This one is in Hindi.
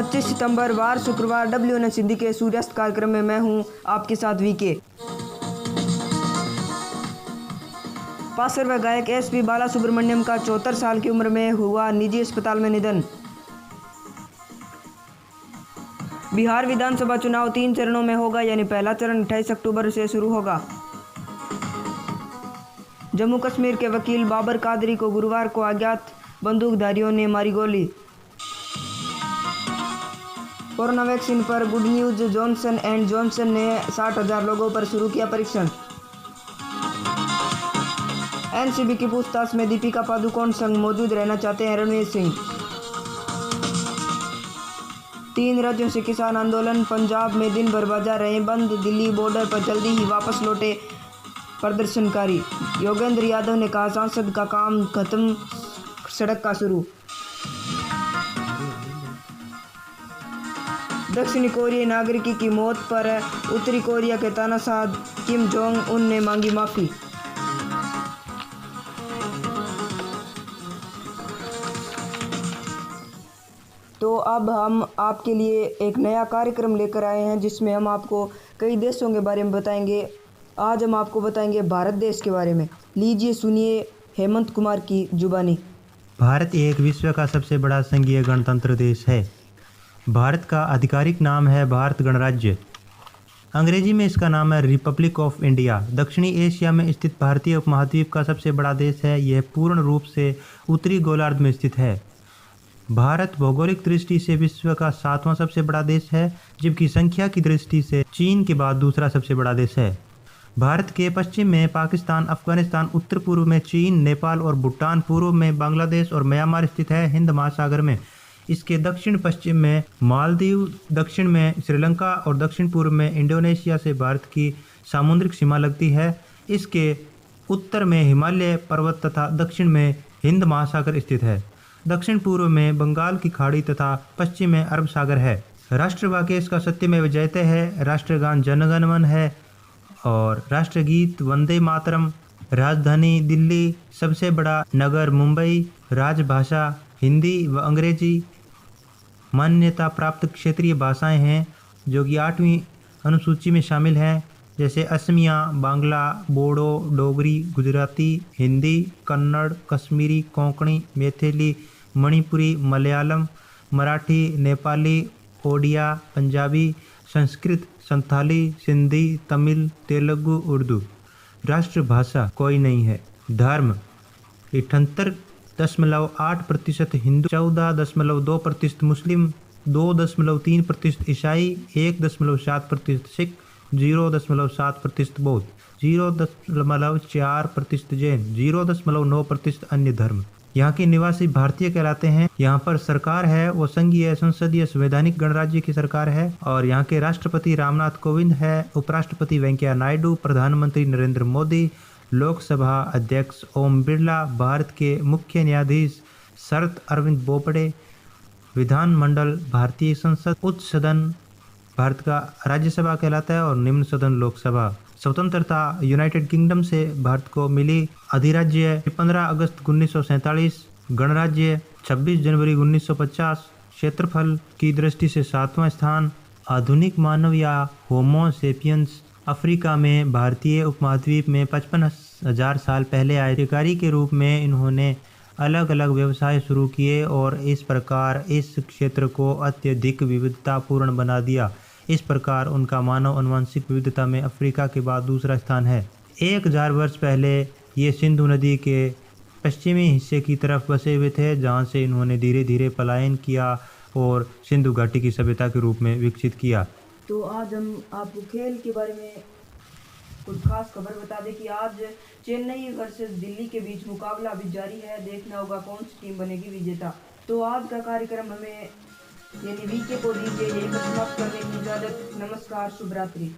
25 सितंबर वार शुक्रवार WNS हिंदी के सूर्यास्त कार्यक्रम में मैं हूं आपके साथ वीके। पासर व गायक SP बाला सुब्रमण्यम का 74 साल की उम्र में हुआ निजी अस्पताल में निधन। बिहार विधानसभा चुनाव 3 चरणों में होगा, यानी पहला चरण 28 अक्टूबर से शुरू होगा। जम्मू कश्मीर के वकील बाबर कादरी को गुरुवार को अज्ञात बंदूकधारियों ने मारी गोली। कोरोना वैक्सीन पर good news, Johnson and Johnson ने 60,000 लोगों पर शुरू किया परीक्षण। NCB की पूछताछ में दीपिका पादुकोण संग मौजूद रहना चाहते हैं रणवीर सिंह। 3 राज्यों से किसान आंदोलन, पंजाब में दिन भर बाजार रहे बंद, दिल्ली बॉर्डर पर जल्दी ही वापस लौटे प्रदर्शनकारी। योगेंद्र यादव ने कहा संसद का काम खत्म, सड़क का शुरू। दक्षिणी कोरियाई नागरिक की मौत पर उत्तरी कोरिया के तानाशाह किम जोंग उन ने मांगी माफी। तो अब हम आपके लिए एक नया कार्यक्रम लेकर आए हैं जिसमें हम आपको कई देशों के बारे में बताएंगे। आज हम आपको बताएंगे भारत देश के बारे में। लीजिए सुनिए हेमंत कुमार की जुबानी। भारत एक विश्व का सबसे बड़ा संघीय गणतंत्र देश है। भारत का आधिकारिक नाम है भारत गणराज्य। अंग्रेजी में इसका नाम है रिपब्लिक ऑफ इंडिया। दक्षिणी एशिया में स्थित भारतीय उपमहाद्वीप का सबसे बड़ा देश है। यह पूर्ण रूप से उत्तरी गोलार्ध में स्थित है। भारत भौगोलिक दृष्टि से विश्व का 7वां सबसे बड़ा देश है, जबकि संख्या की दृष्टि से चीन के बाद दूसरा सबसे बड़ा देश है। भारत के पश्चिम में पाकिस्तान, अफगानिस्तान, उत्तर पूर्व में चीन, नेपाल और भूटान, पूर्व में बांग्लादेश और म्यांमार स्थित है हिंद महासागर में। इसके दक्षिण पश्चिम में मालदीव, दक्षिण में श्रीलंका और दक्षिण पूर्व में इंडोनेशिया से भारत की सामुद्रिक सीमा लगती है। इसके उत्तर में हिमालय पर्वत तथा दक्षिण में हिंद महासागर स्थित है। दक्षिण पूर्व में बंगाल की खाड़ी तथा पश्चिम में अरब सागर है। राष्ट्रवाक्य इसका सत्यमेव जयते है। राष्ट्रगान जन गण मन है और राष्ट्रगीत वंदे मातरम। राजधानी दिल्ली, सबसे बड़ा नगर मुंबई। राजभाषा हिंदी व अंग्रेजी। मान्यता प्राप्त क्षेत्रीय भाषाएं हैं जो कि 8वीं अनुसूची में शामिल हैं, जैसे असमिया, बांग्ला, बोडो, डोगरी, गुजराती, हिंदी, कन्नड़, कश्मीरी, कोंकणी, मैथिली, मणिपुरी, मलयालम, मराठी, नेपाली, ओडिया, पंजाबी, संस्कृत, संथाली, सिंधी, तमिल, तेलुगु, उर्दू। राष्ट्रभाषा कोई नहीं है। धर्म 78.8% हिंदू, 14.2% मुस्लिम, 2.3% ईसाई, 1.7% सिख, 0.7% बौद्ध, 0.4% जैन, 0.9% अन्य धर्म। यहाँ के निवासी भारतीय कहलाते हैं। यहाँ पर सरकार है वो संघीय संसदीय संवैधानिक गणराज्य की सरकार है और यहाँ के राष्ट्रपति रामनाथ कोविंद है, उपराष्ट्रपति वेंकैया नायडू, प्रधानमंत्री नरेंद्र मोदी, लोकसभा अध्यक्ष ओम बिरला, भारत के मुख्य न्यायाधीश शरद अरविंद बोबडे, विधानमंडल भारतीय संसद, उच्च सदन भारत का राज्यसभा कहलाता है और निम्न सदन लोकसभा। स्वतंत्रता यूनाइटेड किंगडम से भारत को मिली। अधिराज्य 15 अगस्त 1947, गणराज्य 26 जनवरी 1950, क्षेत्रफल की दृष्टि से 7वां स्थान। आधुनिक मानव या होमो सेपियंस अफ्रीका में भारतीय उपमहाद्वीप में 55,000 साल पहले आए। अधिकारी के रूप में इन्होंने अलग अलग व्यवसाय शुरू किए और इस प्रकार इस क्षेत्र को अत्यधिक विविधतापूर्ण बना दिया। इस प्रकार उनका मानव आनुवंशिक विविधता में अफ्रीका के बाद दूसरा स्थान है। 1000 वर्ष पहले ये सिंधु नदी के पश्चिमी हिस्से की तरफ बसे हुए थे, जहाँ से इन्होंने धीरे धीरे पलायन किया और सिंधु घाटी की सभ्यता के रूप में विकसित किया। तो आज हम आपको खेल के बारे में कुछ खास खबर बता दें कि आज चेन्नई वर्सेस दिल्ली के बीच मुकाबला अभी जारी है। देखना होगा कौन सी टीम बनेगी विजेता। तो आज का कार्यक्रम हमें यानी वीके को दीजिए यही पर समाप्त करने की इजाज़त। नमस्कार, शुभ रात्रि।